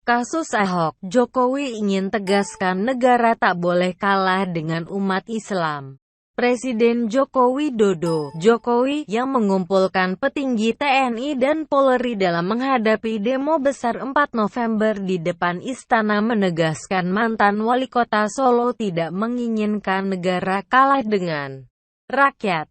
Kasus Ahok, Jokowi ingin tegaskan negara tak boleh kalah dengan umat Islam. Presiden Joko Widodo, Jokowi, yang mengumpulkan petinggi TNI dan Polri dalam menghadapi demo besar 4 November di depan istana menegaskan mantan wali kota Solo tidak menginginkan negara kalah dengan rakyat,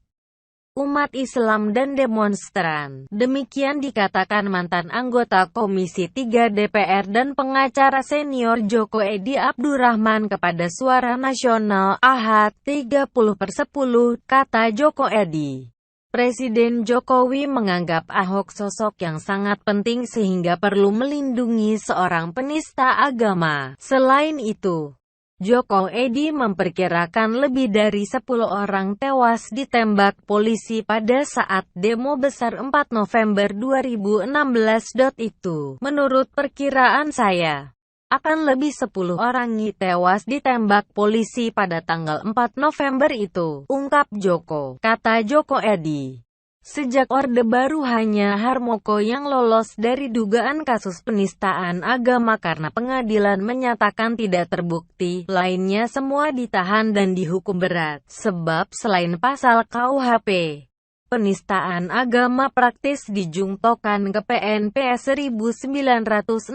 umat Islam dan demonstran. Demikian dikatakan mantan anggota Komisi 3 DPR dan pengacara senior Joko Edi Abdurrahman kepada Suara Nasional, Ahad, 30/10, kata Joko Edi. Presiden Jokowi menganggap Ahok sosok yang sangat penting sehingga perlu melindungi seorang penista agama. Selain itu, Joko Edi memperkirakan lebih dari 10 orang tewas ditembak polisi pada saat demo besar 4 November 2016. Itu, menurut perkiraan saya, akan lebih 10 orang tewas ditembak polisi pada tanggal 4 November itu, ungkap Joko, kata Joko Edi. Sejak Orde Baru hanya Harmoko yang lolos dari dugaan kasus penistaan agama karena pengadilan menyatakan tidak terbukti, lainnya semua ditahan dan dihukum berat. Sebab selain pasal KUHP, penistaan agama praktis dijungtokan ke PNP 1965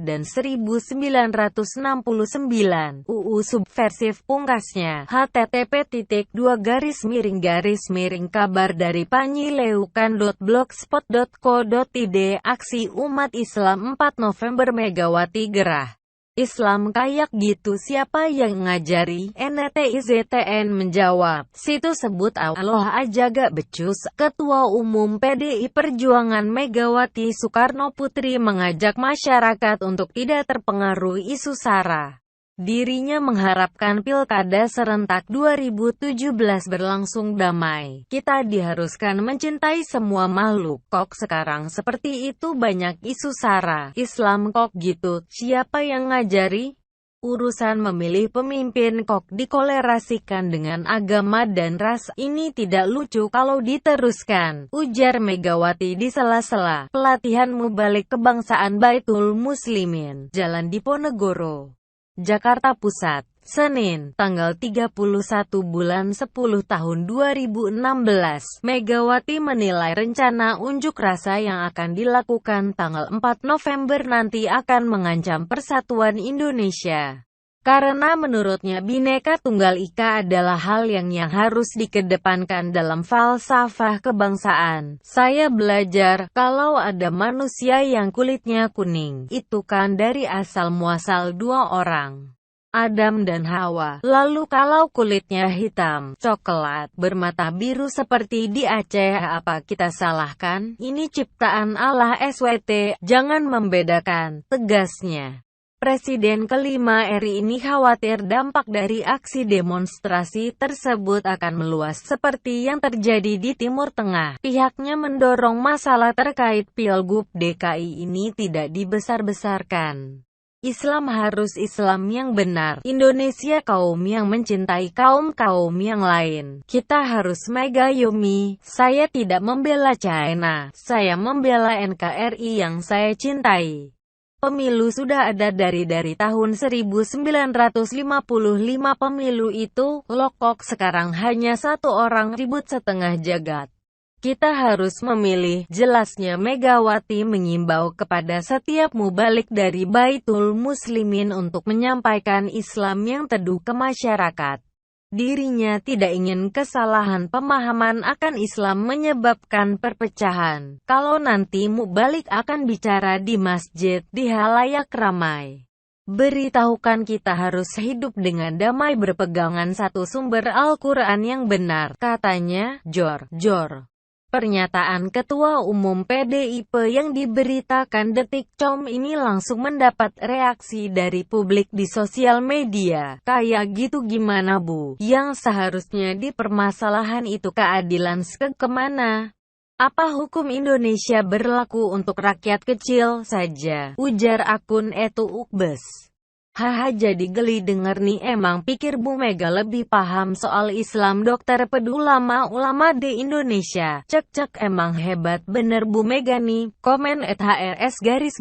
dan 1969 UU subversif pungkasnya. http://kabar dari panyileukan.blogspot.co.id. Aksi umat Islam 4 November Megawati gerah Islam kayak gitu siapa yang ngajari? NETIZTN menjawab, situ sebut Allah aja gak becus. Ketua Umum PDI Perjuangan Megawati Soekarno Putri mengajak masyarakat untuk tidak terpengaruh isu SARA. Dirinya mengharapkan pilkada serentak 2017 berlangsung damai. Kita diharuskan mencintai semua makhluk. Kok sekarang seperti itu banyak isu SARA, Islam kok gitu, siapa yang ngajari? Urusan memilih pemimpin kok dikolerasikan dengan agama dan ras. Ini tidak lucu kalau diteruskan, ujar Megawati di sela-sela pelatihan mubalik kebangsaan Baitul Muslimin, Jalan Diponegoro, Jakarta Pusat, Senin, tanggal 31 bulan 10 tahun 2016. Megawati menilai rencana unjuk rasa yang akan dilakukan tanggal 4 November nanti akan mengancam persatuan Indonesia. Karena menurutnya Bhinneka Tunggal Ika adalah hal yang harus dikedepankan dalam falsafah kebangsaan. Saya belajar, kalau ada manusia yang kulitnya kuning, itu kan dari asal muasal dua orang, Adam dan Hawa. Lalu kalau kulitnya hitam, coklat, bermata biru seperti di Aceh, apa kita salahkan? Ini ciptaan Allah SWT, jangan membedakan, tegasnya. Presiden kelima RI ini khawatir dampak dari aksi demonstrasi tersebut akan meluas seperti yang terjadi di Timur Tengah. Pihaknya mendorong masalah terkait Pilgub DKI ini tidak dibesar-besarkan. Islam harus Islam yang benar. Indonesia kaum yang mencintai kaum-kaum yang lain. Kita harus megayomi. Saya tidak membela China. Saya membela NKRI yang saya cintai. Pemilu sudah ada dari tahun 1955. Pemilu itu, lokok sekarang hanya satu orang ribut setengah jagat. Kita harus memilih, jelasnya Megawati mengimbau kepada setiap mubalik dari Baitul Muslimin untuk menyampaikan Islam yang teduh ke masyarakat. Dirinya tidak ingin kesalahan pemahaman akan Islam menyebabkan perpecahan. Kalau nanti mubalik akan bicara di masjid, di halayak ramai, beritahukan kita harus hidup dengan damai berpegangan satu sumber Al-Quran yang benar, katanya. Jor. Pernyataan Ketua Umum PDIP yang diberitakan Detik.com ini langsung mendapat reaksi dari publik di sosial media. Kayak gitu gimana Bu? Yang seharusnya dipermasalahan itu keadilan kemana? Apa hukum Indonesia berlaku untuk rakyat kecil saja? Ujar akun @ukbes. Haha, jadi geli denger nih, emang pikir Bu Mega lebih paham soal Islam dokter pedu ulama di Indonesia. Cek emang hebat bener Bu Mega nih. Komen @HRS_Agusa.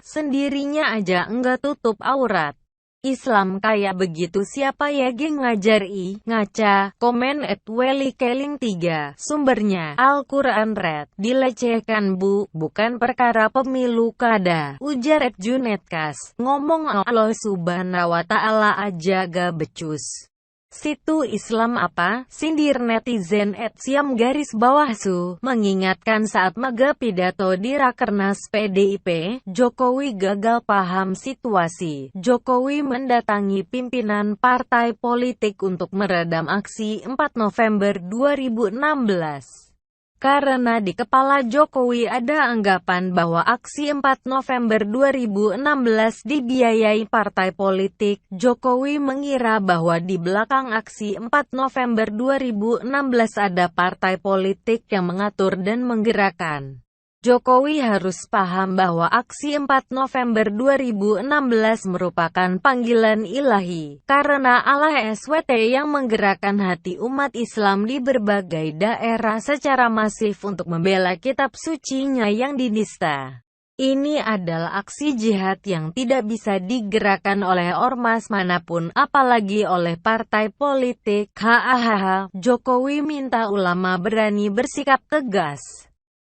Sendirinya aja enggak tutup aurat. Islam kayak begitu siapa ya geng ngajar ngaca. Komen @WeliKeling3. Sumbernya Al-Quran Red. Dilecehkan bu, bukan perkara pemilu kada. Ujar @Junetkas. Ngomong Allah subhanahu wa ta'ala aja gak becus. Situ Islam apa? Sindir netizen @siam_su. Mengingatkan saat mega pidato di Rakernas PDIP, Jokowi gagal paham situasi. Jokowi mendatangi pimpinan partai politik untuk meredam aksi 4 November 2016. Karena di kepala Jokowi ada anggapan bahwa aksi 4 November 2016 dibiayai partai politik, Jokowi mengira bahwa di belakang aksi 4 November 2016 ada partai politik yang mengatur dan menggerakkan. Jokowi harus paham bahwa aksi 4 November 2016 merupakan panggilan ilahi, karena Allah SWT yang menggerakkan hati umat Islam di berbagai daerah secara masif untuk membela kitab sucinya yang dinista. Ini adalah aksi jihad yang tidak bisa digerakkan oleh ormas manapun, apalagi oleh partai politik. Hahaha, Jokowi minta ulama berani bersikap tegas.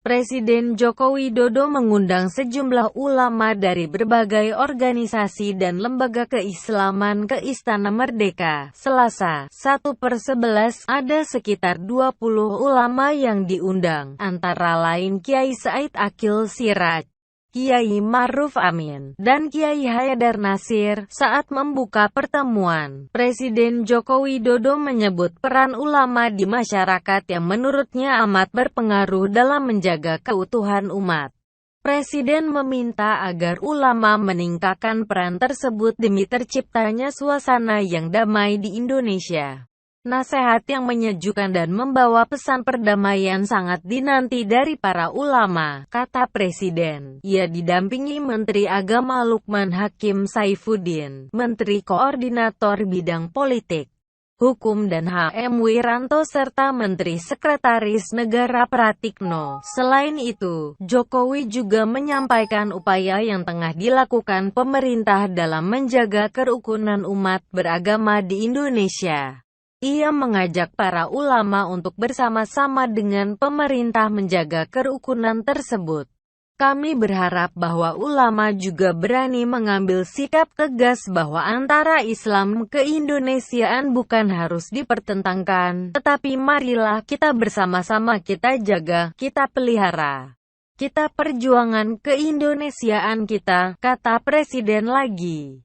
Presiden Joko Widodo mengundang sejumlah ulama dari berbagai organisasi dan lembaga keislaman ke Istana Merdeka. Selasa, 1/11, ada sekitar 20 ulama yang diundang, antara lain Kiai Said Akil Siraj, Kiai Ma'ruf Amin, dan Kiai Haidar Nasir. Saat membuka pertemuan, Presiden Joko Widodo menyebut peran ulama di masyarakat yang menurutnya amat berpengaruh dalam menjaga keutuhan umat. Presiden meminta agar ulama meningkatkan peran tersebut demi terciptanya suasana yang damai di Indonesia. Nasihat yang menyejukkan dan membawa pesan perdamaian sangat dinanti dari para ulama, kata Presiden. Ia didampingi Menteri Agama Lukman Hakim Saifuddin, Menteri Koordinator Bidang Politik, Hukum dan HM Wiranto serta Menteri Sekretaris Negara Pratikno. Selain itu, Jokowi juga menyampaikan upaya yang tengah dilakukan pemerintah dalam menjaga kerukunan umat beragama di Indonesia. Ia mengajak para ulama untuk bersama-sama dengan pemerintah menjaga kerukunan tersebut. Kami berharap bahwa ulama juga berani mengambil sikap tegas bahwa antara Islam keindonesiaan bukan harus dipertentangkan, tetapi marilah kita bersama-sama kita jaga, kita pelihara, kita perjuangan keindonesiaan kita, kata Presiden lagi.